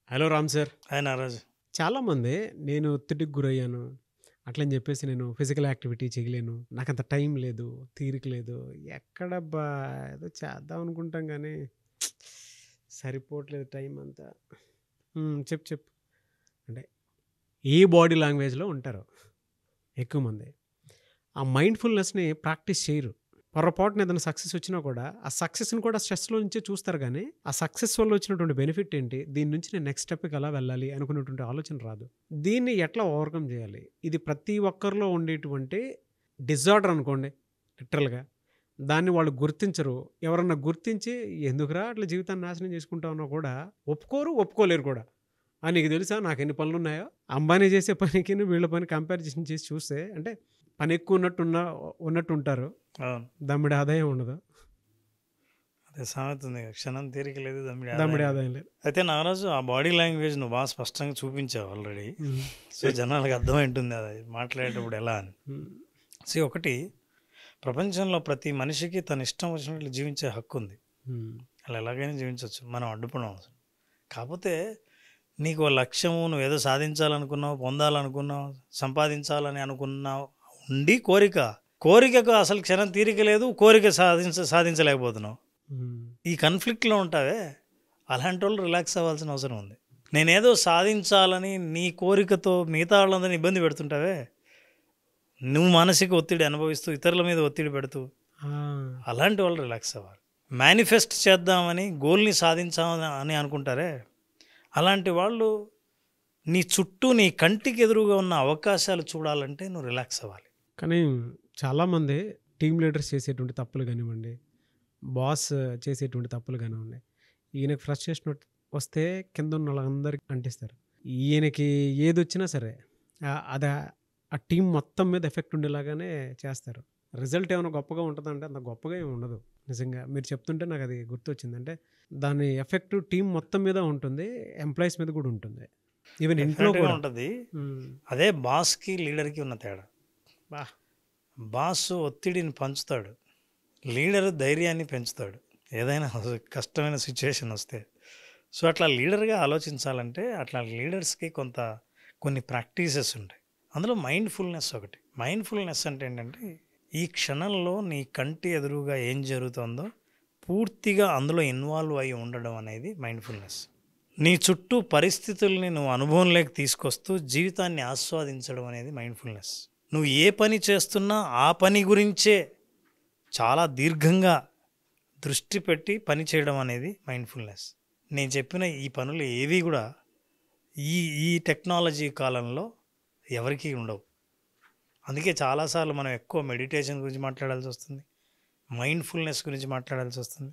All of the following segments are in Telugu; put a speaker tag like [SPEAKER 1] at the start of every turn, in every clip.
[SPEAKER 1] Hello Ram sir.
[SPEAKER 2] Hi Nagaraju.
[SPEAKER 1] చాలామంది నేను ఒత్తిడికి గురయ్యాను. అట్లని చెప్పేసి నేను ఫిజికల్ యాక్టివిటీ చేయలేను. నాకంత టైం లేదు, తీరిక లేదు. ఎక్కడబ్బా ఏదో చేద్దాం అనుకుంటాం గానీ సరిపోవట్లేదు టైం అంతా. చెప్పు చెప్పు. అంటే ఏ బాడీ లాంగ్వేజ్‌లో ఉంటారు ఎక్కువ మంది. ఆ మైండ్‌ఫుల్‌నెస్‌ని ప్రాక్టీస్ చేయరు. పొరపాటున ఏదైనా సక్సెస్ వచ్చినా కూడా, ఆ సక్సెస్‌ని కూడా స్ట్రెస్‌లో నుంచే చూస్తారు గానీ, ఆ సక్సెస్ వల్ల వచ్చినటువంటి బెనిఫిట్ ఏంటి? దీని నుంచి నేను నెక్స్ట్ స్టెప్‌కి ఎలా వెళ్ళాలి? అనుకునేటువంటి ఆలోచన రాదు. దీన్ని ఎట్లా ఓవర్‌కమ్ చేయాలి? ఇది ప్రతి ఒక్కరిలో ఉండేటువంటి డిజార్డర్ అనుకోండి లిటరల్‌గా. దాన్ని వాళ్ళు గుర్తించరు. ఎవరన్నా గుర్తించి ఎందుకురా అట్లా జీవితాన్ని నాశనం చేసుకుంటావన్నా కూడా ఒప్పుకోరు, ఒప్పుకోలేరు కూడా. నీకు తెలుసా నాకెన్ని పనులున్నాయో? అంబానీ చేసే పనికిను వీళ్ళ పని కంపారిజన్ చేసి చూస్తే అంటే పని ఎక్కువ ఉన్నట్టుంటారు.
[SPEAKER 2] అవును.
[SPEAKER 1] దమ్మిడి ఆదాయం ఉండదు.
[SPEAKER 2] అదే సామెత ఉంది కదా, క్షణం తీరిక లేదు దమ్మిడి ఆదాయం
[SPEAKER 1] దమ్మిడి
[SPEAKER 2] లేదు.
[SPEAKER 1] ఆదాయం లేదు.
[SPEAKER 2] అయితే నాగరాజు, ఆ బాడీ లాంగ్వేజ్ నువ్వు బాగా స్పష్టంగా చూపించావు ఆల్రెడీ. సో జనాలకు అర్థమై ఉంటుంది అది మాట్లాడేటప్పుడు ఎలా అని. ఒకటి, ప్రపంచంలో ప్రతి మనిషికి తన ఇష్టం వచ్చినట్లు జీవించే హక్కు ఉంది. అలా ఎలాగైనా జీవించవచ్చు, మనం అడ్డుపడం అవసరం. కాకపోతే నీకు ఓ లక్ష్యము, నువ్వేదో సాధించాలనుకున్నావు, పొందాలనుకున్నావు, సంపాదించాలని అనుకున్నావు, ఉండి కోరికకు అసలు క్షణం తీరిక లేదు, కోరిక సాధించలేకపోతున్నావు. ఈ కన్ఫ్లిక్ట్లో ఉంటావే, అలాంటి వాళ్ళు రిలాక్స్ అవ్వాల్సిన అవసరం ఉంది. నేనేదో సాధించాలని నీ కోరికతో మిగతా వాళ్ళందరినీ ఇబ్బంది పెడుతుంటావే, నువ్వు మానసిక ఒత్తిడి అనుభవిస్తూ ఇతరుల మీద ఒత్తిడి పెడుతూ, అలాంటి వాళ్ళు రిలాక్స్ అవ్వాలి. మేనిఫెస్ట్ చేద్దామని గోల్ని సాధించామని అనుకుంటారే, అలాంటి వాళ్ళు నీ చుట్టూ నీ కంటికి ఎదురుగా ఉన్న అవకాశాలు చూడాలంటే నువ్వు రిలాక్స్ అవ్వాలి.
[SPEAKER 1] కానీ చాలామంది టీమ్ లీడర్స్ చేసేటువంటి తప్పులు కానివ్వండి, బాస్ చేసేటువంటి తప్పులు కానివ్వండి, ఈయనకి ఫ్రస్ట్రేషన్ వస్తే కింద ఉన్న వాళ్ళందరికీ అంటిస్తారు. ఈయనకి ఏదొచ్చినా సరే అది ఆ టీం మొత్తం మీద ఎఫెక్ట్ ఉండేలాగానే చేస్తారు. రిజల్ట్ ఏమైనా గొప్పగా ఉంటుందంటే అంత గొప్పగా ఏమి ఉండదు. నిజంగా మీరు చెప్తుంటే నాకు అది గుర్తొచ్చింది. అంటే దాని ఎఫెక్ట్ టీం మొత్తం మీద ఉంటుంది, ఎంప్లాయీస్ మీద కూడా ఉంటుంది, ఈవెన్ ఇంట్లో కూడా
[SPEAKER 2] ఉంటుంది. అదే బాస్కి లీడర్కి ఉన్న తేడా. బాస్ ఒత్తిడిని పంచుతాడు, లీడరు ధైర్యాన్ని పెంచుతాడు ఏదైనా కష్టమైన సిచ్యువేషన్ వస్తే. సో అట్లా లీడర్గా ఆలోచించాలంటే అట్లా లీడర్స్కి కొన్ని ప్రాక్టీసెస్ ఉంటాయి. అందులో మైండ్ఫుల్నెస్ ఒకటి. మైండ్ఫుల్నెస్ అంటే ఏంటంటే, ఈ క్షణంలో నీ కంటి ఎదురుగా ఏం జరుగుతుందో పూర్తిగా అందులో ఇన్వాల్వ్ అయి ఉండడం అనేది మైండ్ఫుల్నెస్. నీ చుట్టూ పరిస్థితుల్ని నువ్వు అనుభవంలోకి తీసుకొస్తూ జీవితాన్ని ఆస్వాదించడం అనేది మైండ్ఫుల్నెస్. నువ్వు ఏ పని చేస్తున్నా ఆ పని గురించే చాలా దీర్ఘంగా దృష్టి పెట్టి పని చేయడం అనేది మైండ్ఫుల్నెస్. నేను చెప్పిన ఈ పనులు ఏవి కూడా ఈ టెక్నాలజీ కాలంలో ఎవరికీ ఉండవు. అందుకే చాలాసార్లు మనం ఎక్కువ మెడిటేషన్ గురించి మాట్లాడాల్సి వస్తుంది, మైండ్ఫుల్నెస్ గురించి మాట్లాడాల్సి వస్తుంది.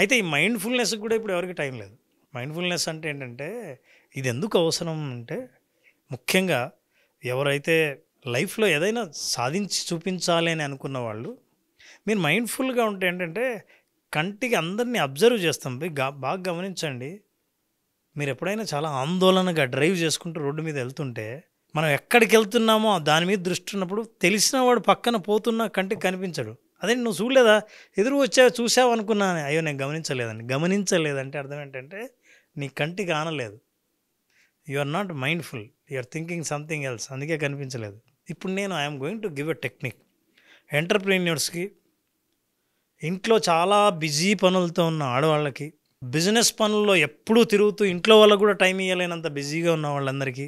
[SPEAKER 2] అయితే ఈ మైండ్ఫుల్నెస్కి కూడా ఇప్పుడు ఎవరికి టైం లేదు. మైండ్ఫుల్నెస్ అంటే ఏంటంటే, ఇది ఎందుకు అవసరం అంటే, ముఖ్యంగా ఎవరైతే లైఫ్లో ఏదైనా సాధించి చూపించాలి అని అనుకున్న వాళ్ళు, మీరు మైండ్ఫుల్గా ఉంటే ఏంటంటే, కంటికి అందరినీ అబ్జర్వ్ చేస్తాం. బాగా గమనించండి, మీరు ఎప్పుడైనా చాలా ఆందోళనగా డ్రైవ్ చేసుకుంటూ రోడ్డు మీద వెళ్తుంటే, మనం ఎక్కడికి వెళ్తున్నామో దాని మీద దృష్టి ఉన్నప్పుడు తెలిసిన వాడు పక్కన పోతున్నా కంటికి కనిపించడు. అదే నువ్వు చూడలేదా, ఎదురు చూసావు అనుకున్నాను, అయ్యో నేను గమనించలేదంటే అర్థం ఏంటంటే, నీ కంటికి ఆనలేదు. You are not mindful, you are thinking something else, అందుకే కనిపించలేదు. ఇప్పుడు నేను I'm going to give a technique ఎంటర్ప్రీన్యూర్స్కి, ఇంట్లో చాలా బిజీ పనులతో ఉన్న ఆడవాళ్ళకి, బిజినెస్ పనుల్లో ఎప్పుడూ తిరుగుతూ ఇంట్లో వాళ్ళకు కూడా టైం ఇవ్వలేనంత బిజీగా ఉన్న వాళ్ళందరికీ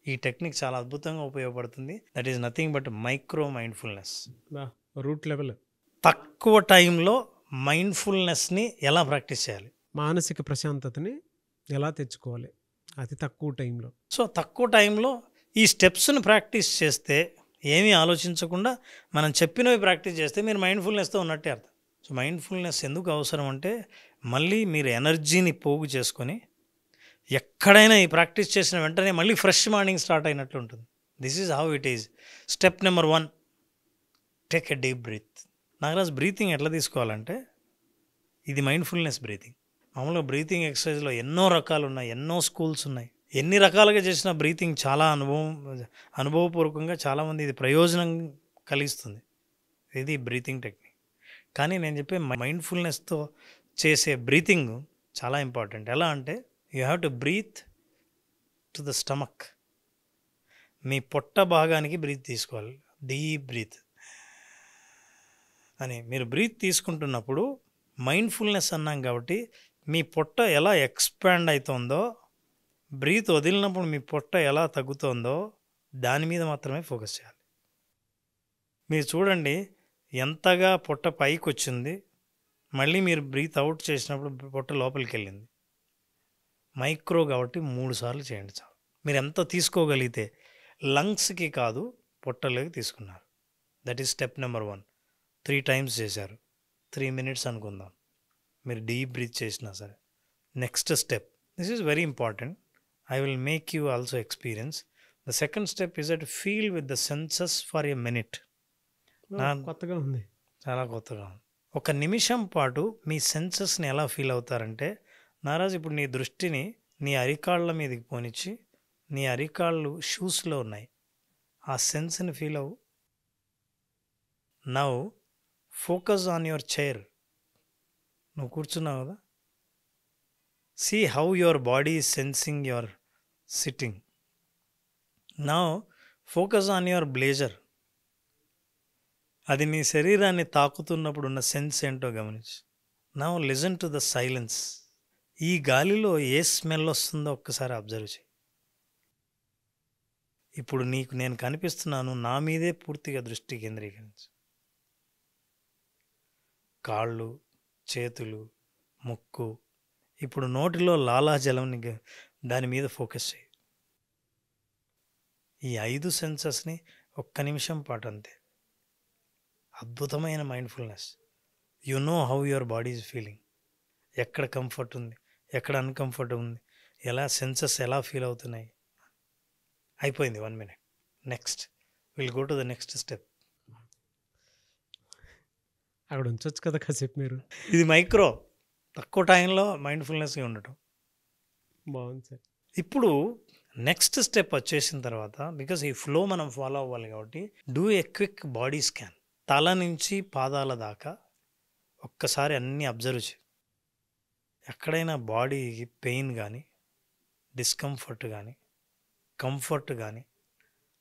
[SPEAKER 2] ఈ టెక్నిక్ చాలా అద్భుతంగా ఉపయోగపడుతుంది. That is nothing but micro mindfulness.
[SPEAKER 1] Root level.
[SPEAKER 2] తక్కువ టైంలో మైండ్ఫుల్నెస్ని ఎలా ప్రాక్టీస్ చేయాలి,
[SPEAKER 1] మానసిక ప్రశాంతతని ఎలా తెచ్చుకోవాలి అతి తక్కువ టైంలో.
[SPEAKER 2] సో తక్కువ టైంలో ఈ స్టెప్స్ని ప్రాక్టీస్ చేస్తే, ఏమీ ఆలోచించకుండా మనం చెప్పినవి ప్రాక్టీస్ చేస్తే మీరు మైండ్ఫుల్నెస్తో ఉన్నట్టే అర్థం. సో మైండ్ఫుల్నెస్ ఎందుకు అవసరం అంటే, మళ్ళీ మీరు ఎనర్జీని పోగు చేసుకొని ఎక్కడైనా ఈ ప్రాక్టీస్ చేసిన వెంటనే మళ్ళీ ఫ్రెష్ మార్నింగ్ స్టార్ట్ అయినట్లు ఉంటుంది. This is how it is. Step number 1, take a deep breath. Nagaraj, breathing ఎట్లా తీసుకోవాలంటే, ఇది మైండ్ఫుల్నెస్ బ్రీతింగ్. మామూలుగా బ్రీతింగ్ ఎక్సర్సైజ్లో ఎన్నో రకాలు ఉన్నాయి, ఎన్నో స్కూల్స్ ఉన్నాయి. ఎన్ని రకాలుగా చేసిన బ్రీతింగ్ చాలా అనుభవపూర్వకంగా చాలామంది ఇది ప్రయోజనం కలిగిస్తుంది, ఇది బ్రీతింగ్ టెక్నిక్. కానీ నేను చెప్పే మైండ్ఫుల్నెస్తో చేసే బ్రీతింగ్ చాలా ఇంపార్టెంట్. ఎలా అంటే, you have to breathe to the stomach. మీ పొట్ట భాగానికి బ్రీత్ తీసుకోవాలి. డీప్ బ్రీత్ అని మీరు బ్రీత్ తీసుకుంటున్నప్పుడు మైండ్ఫుల్నెస్ అన్నాం కాబట్టి మీ పొట్ట ఎలా ఎక్స్పాండ్ అవుతుందో, బ్రీత్ వదిలినప్పుడు మీ పొట్ట ఎలా తగ్గుతుందో దాని మీద మాత్రమే ఫోకస్ చేయాలి. మీరు చూడండి ఎంతగా పొట్ట పైకి వచ్చింది, మళ్ళీ మీరు బ్రీత్ అవుట్ చేసినప్పుడు పొట్ట లోపలికి వెళ్ళింది. మైక్రో కాబట్టి 3 సార్లు చేయండి చాలు. మీరు ఎంత తీసుకోగలిగితే, లంగ్స్కి కాదు పొట్టలోకి తీసుకున్నారు. That is step number 1. 3 times చేశారు, 3 మినిట్స్ అనుకుందాం మీరు డీప్ బ్రీత్ చేసినా సరే. Next step, this is very important, I will make you also experience. The second step is that feel with the senses for a minute.
[SPEAKER 1] కొత్తగా ఉంది,
[SPEAKER 2] చాలా కొత్తగా ఉంది. 1 నిమిషం పాటు మీ సెన్సెస్ని ఎలా ఫీల్ అవుతారంటే, నారాజ్ ఇప్పుడు నీ దృష్టిని నీ అరికాళ్ళ మీదకి పోనిచ్చి, నీ అరికాళ్ళు షూస్లో ఉన్నాయి, ఆ సెన్స్ని ఫీల్ అవ్వు. Now focus on your chair. నువ్వు కూర్చున్నావు కదా, see how your body is sensing your sitting. Now focus on your blazer. అది నీ శరీరాన్ని తాకుతున్నప్పుడు ఉన్న సెన్స్ ఏంటో గమనించు. Now listen to the silence. ఈ గాలిలో ఏ స్మెల్ వస్తుందో ఒక్కసారి అబ్జర్వ్ చేయి. ఇప్పుడు నీకు నేను కనిపిస్తున్నాను, నా మీదే పూర్తిగా దృష్టి కేంద్రీకరించు. కాళ్ళు, చేతులు, ముక్కు, ఇప్పుడు నోటిలో లాలాజలం దాని మీద ఫోకస్ చేయి. ఈ 5 సెన్సెస్ని 1 నిమిషం పాటు అంతే. అద్భుతమైన mindfulness. You know how your body is feeling, ఎక్కడ కంఫర్ట్ ఉంది, ఎక్కడ అన్కంఫర్ట్ ఉంది, ఎలా సెన్సెస్ ఎలా ఫీల్ అవుతున్నాయి. అయిపోయింది 1 minute. Next will go to the next step.
[SPEAKER 1] అక్కడ ఉంచవచ్చు కదా కాసేపు మీరు.
[SPEAKER 2] ఇది మైక్రో, తక్కువ టైంలో మైండ్ఫుల్నెస్గా ఉండటం.
[SPEAKER 1] బాగుంది సార్.
[SPEAKER 2] ఇప్పుడు నెక్స్ట్ స్టెప్ వచ్చేసిన తర్వాత, బికాస్ ఈ ఫ్లో మనం ఫాలో అవ్వాలి కాబట్టి, do a quick body scan. తల నుంచి పాదాల దాకా ఒక్కసారి అన్నీ అబ్జర్వ్ చేయి. ఎక్కడైనా బాడీకి పెయిన్ కానీ, డిస్కంఫర్ట్ కానీ, కంఫర్ట్ కానీ,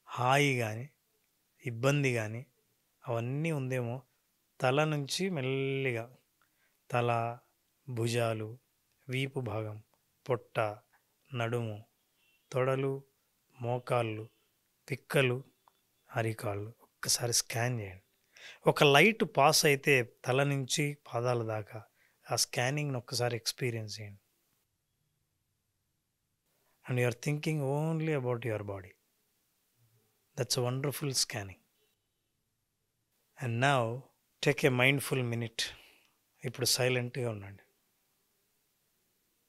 [SPEAKER 2] హాయి కానీ, ఇబ్బంది కానీ అవన్నీ ఉందేమో. తల నుంచి మెల్లిగా తల, భుజాలు, వీపు భాగం, పొట్ట, నడుము, తొడలు, మోకాళ్ళు, పిక్కలు, అరికాళ్ళు ఒక్కసారి స్కాన్ చేయండి. ఒక లైట్ పాస్ అయితే తల నుంచి పాదాల దాకా ఆ స్కానింగ్ని ఒక్కసారి ఎక్స్పీరియన్స్ చేయండి. And you are thinking only about your body. That's a wonderful scanning. And now take a mindful minute. ఇప్పుడు సైలెంట్గా ఉండండి,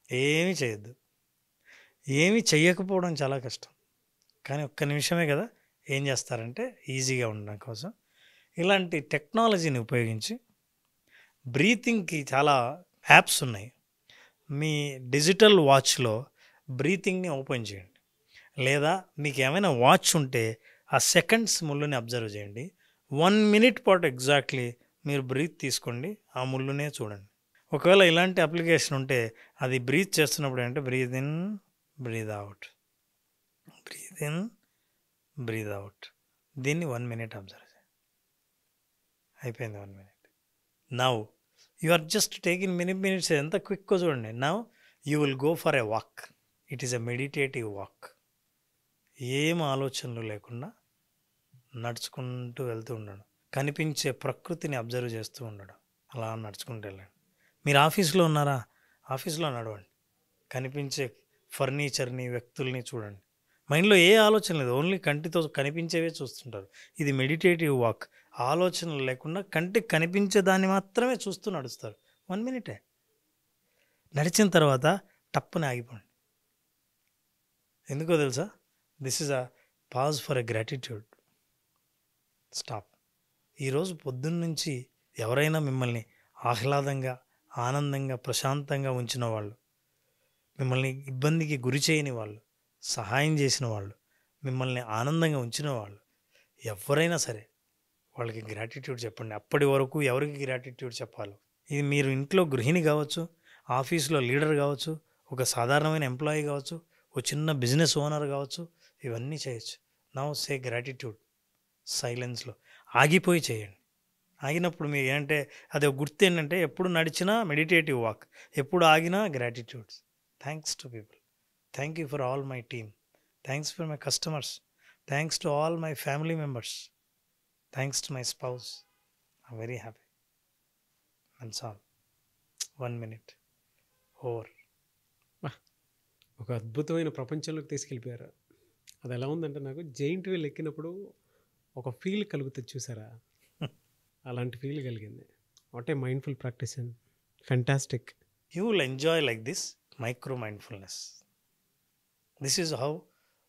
[SPEAKER 2] ఏమీ చేయొద్దు. ఏమీ చెయ్యకపోవడం చాలా కష్టం, కానీ 1 నిమిషమే కదా. ఏం చేస్తారంటే, ఈజీగా ఉండడం కోసం ఇలాంటి టెక్నాలజీని ఉపయోగించి బ్రీతింగ్కి చాలా యాప్స్ ఉన్నాయి. మీ డిజిటల్ వాచ్లో బ్రీతింగ్ని ఓపెన్ చేయండి, లేదా మీకు ఏమైనా వాచ్ ఉంటే ఆ సెకండ్స్ ముళ్ళుని అబ్జర్వ్ చేయండి. 1 మినిట్ పాటు ఎగ్జాక్ట్లీ మీరు బ్రీత్ తీసుకోండి, ఆ ముళ్ళునే చూడండి. ఒకవేళ ఇలాంటి అప్లికేషన్ ఉంటే అది బ్రీత్ చేస్తున్నప్పుడు అంటే breath in, breath out, breath in, breath out. దీన్ని 1 మినిట్ అబ్జర్వ్ చేయండి. అయిపోయింది 1 minute. Now you are just taking minutes, ఎంత క్విక్గా చూడండి. Now you will go for a walk. It is a meditative walk. ఏం ఆలోచనలు లేకుండా నడుచుకుంటూ వెళ్తూ ఉండడం, కనిపించే ప్రకృతిని అబ్జర్వ్ చేస్తూ ఉండడం. అలా నడుచుకుంటూ వెళ్ళండి. మీరు ఆఫీస్లో ఉన్నారా, ఆఫీస్లో నడవండి, కనిపించే ఫర్నిచర్ని, వ్యక్తుల్ని చూడండి. మైండ్లో ఏ ఆలోచన లేదు, ఓన్లీ కంటితో కనిపించేవే చూస్తుంటారు. ఇది మెడిటేటివ్ వాక్. ఆలోచనలు లేకుండా కంటికి కనిపించే దాన్ని మాత్రమే చూస్తూ నడుస్తారు. 1 మినిటే. నడిచిన తర్వాత టప్పుని ఆగిపోండి. ఎందుకో తెలుసా? This is a pause for a gratitude. Stop. ఈరోజు పొద్దున్న నుంచి ఎవరైనా మిమ్మల్ని ఆహ్లాదంగా, ఆనందంగా, ప్రశాంతంగా ఉంచిన వాళ్ళు, మిమ్మల్ని ఇబ్బందికి గురి చేయని వాళ్ళు, సహాయం చేసిన వాళ్ళు, మిమ్మల్ని ఆనందంగా ఉంచిన వాళ్ళు ఎవరైనా సరే వాళ్ళకి గ్రాటిట్యూడ్ చెప్పండి. అప్పటి వరకు ఎవరికి గ్రాటిట్యూడ్ చెప్పాలో, ఇది మీరు ఇంట్లో గృహిణి కావచ్చు, ఆఫీస్లో లీడర్ కావచ్చు, ఒక సాధారణమైన ఎంప్లాయీ కావచ్చు, ఓ చిన్న బిజినెస్ ఓనర్ కావచ్చు, ఇవన్నీ చేయొచ్చు. నౌ సే గ్రాటిట్యూడ్ సైలెన్స్లో ఆగిపోయి చేయండి. ఆగినప్పుడు మీకు ఏంటంటే అది ఒక గుర్తు ఏంటంటే ఎప్పుడు నడిచినా మెడిటేటివ్ వాక్, ఎప్పుడు ఆగినా gratitudes. Thanks to people, thank you for all my team, thanks for my customers, thanks to all my family members, thanks to my spouse, I'm very happy. That's all. 1 minute over.
[SPEAKER 1] ఒక అద్భుతమైన ప్రపంచంలోకి తీసుకెళ్ళిపోయారు. అది ఎలా ఉందంటే నాకు జైంట్ వీల్ ఎక్కినప్పుడు ఒక ఫీల్ కలుగుతుంది చూసారా, అలాంటి ఫీల్ కలిగింది. What a mindful practice and fantastic.
[SPEAKER 2] You will enjoy like this micro mindfulness. This is how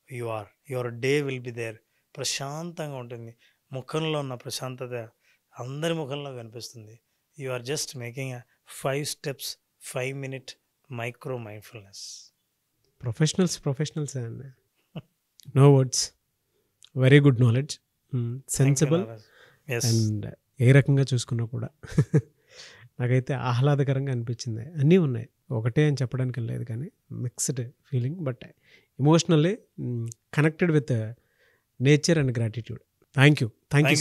[SPEAKER 2] you are. Your day will be there. ప్రశాంతంగా ఉంటుంది. ముఖంలో ఉన్న ప్రశాంతత అందరి ముఖంలో కనిపిస్తుంది. You are just making a 5 steps, 5 minute micro mindfulness.
[SPEAKER 1] Professionals and no words, very good knowledge, sensible
[SPEAKER 2] Yes.
[SPEAKER 1] And ఏ రకంగా చూసుకున్నా కూడా నాకైతే ఆహ్లాదకరంగా అనిపించింది. అన్నీ ఉన్నాయి, ఒకటే అని చెప్పడానికి లేదు కానీ mixed feeling, but emotionally connected with nature and gratitude. Thank you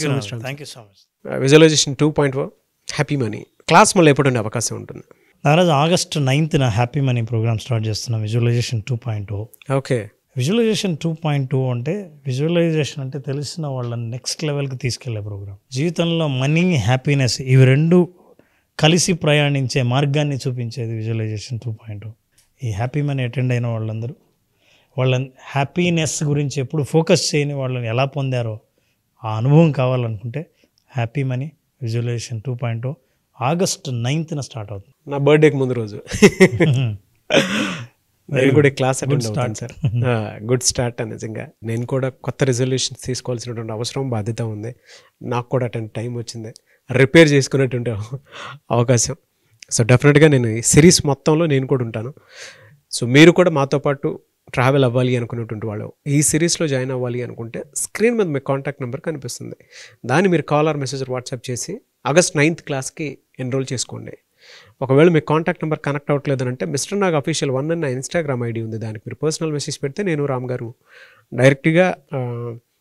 [SPEAKER 1] so much.
[SPEAKER 2] Thank you so much.
[SPEAKER 1] Visualisation 2.0 happy money class మళ్ళీ ఎప్పుడు ఉండే అవకాశం ఉంటుంది?
[SPEAKER 2] నారాజు August 9th happy money programme start చేస్తున్నాం. విజువలైజేషన్ 2.0.
[SPEAKER 1] ఓకే.
[SPEAKER 2] విజువలైజేషన్ 2.0 అంటే విజువలైజేషన్ అంటే తెలిసిన వాళ్ళని నెక్స్ట్ లెవెల్కి తీసుకెళ్లే ప్రోగ్రామ్. జీవితంలో మనీ, హ్యాపీనెస్ ఇవి రెండు కలిసి ప్రయాణించే మార్గాన్ని చూపించేది విజువలైజేషన్ 2.0. ఈ హ్యాపీ మనీ అటెండ్ అయిన వాళ్ళందరూ వాళ్ళ హ్యాపీనెస్ గురించి ఎప్పుడు ఫోకస్ చేయని వాళ్ళని ఎలా పొందారో ఆ అనుభవం కావాలనుకుంటే happy money visualisation 2.0 August 9th start అవుతుంది.
[SPEAKER 1] నా బర్త్డేకి ముందు రోజు నేను కూడా క్లాస్ అటెండ్ అవుతాను సార్. Good start. నిజంగా నేను కూడా కొత్త రిజల్యూషన్స్ తీసుకోవాల్సినటువంటి అవసరం, బాధ్యత ఉంది. నాకు కూడా అటెండ్ టైం వచ్చింది, రిపేర్ చేసుకునేటువంటి అవకాశం. సో డెఫినెట్గా నేను ఈ సిరీస్ మొత్తంలో నేను కూడా ఉంటాను. సో మీరు కూడా మాతో పాటు ట్రావెల్ అవ్వాలి అనుకునేటువంటి వాళ్ళు ఈ సిరీస్లో జాయిన్ అవ్వాలి అనుకుంటే స్క్రీన్ మీద మీ కాంటాక్ట్ నెంబర్ కనిపిస్తుంది. దాన్ని మీరు కాల్ ఆర్ మెసేజ్ వాట్సాప్ చేసి August 9th క్లాస్కి ఎన్రోల్ చేసుకోండి. ఒకవేళ మీ కాంటాక్ట్ నెంబర్ కనెక్ట్ అవ్వట్లేదనంటే మిస్టర్ నాగ్ అఫీషియల్ 1 అని నా ఇన్స్టాగ్రామ్ ఐడి ఉంది, దానికి మీరు పర్సనల్ మెసేజ్ పెడితే నేను రామ్ గారు డైరెక్ట్గా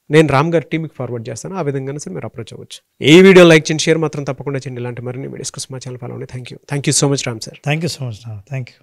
[SPEAKER 1] నేను రామ్ గారి టీమ్కి ఫార్వర్డ్ చేస్తాను. ఆ విధంగానే సార్ మీరు అప్రోచ్ అవ్వచ్చు. ఈ వీడియో లైక్ చేయండి, షేర్ మాత్రం తప్పకుండా చేయండి. ఇలాంటి మరిన్ని వీడియోస్ కోసం మా ఛానల్ ఫాలో అవ్వండి. Thank you so much Ram sir.
[SPEAKER 2] Thank you so much. Thank you.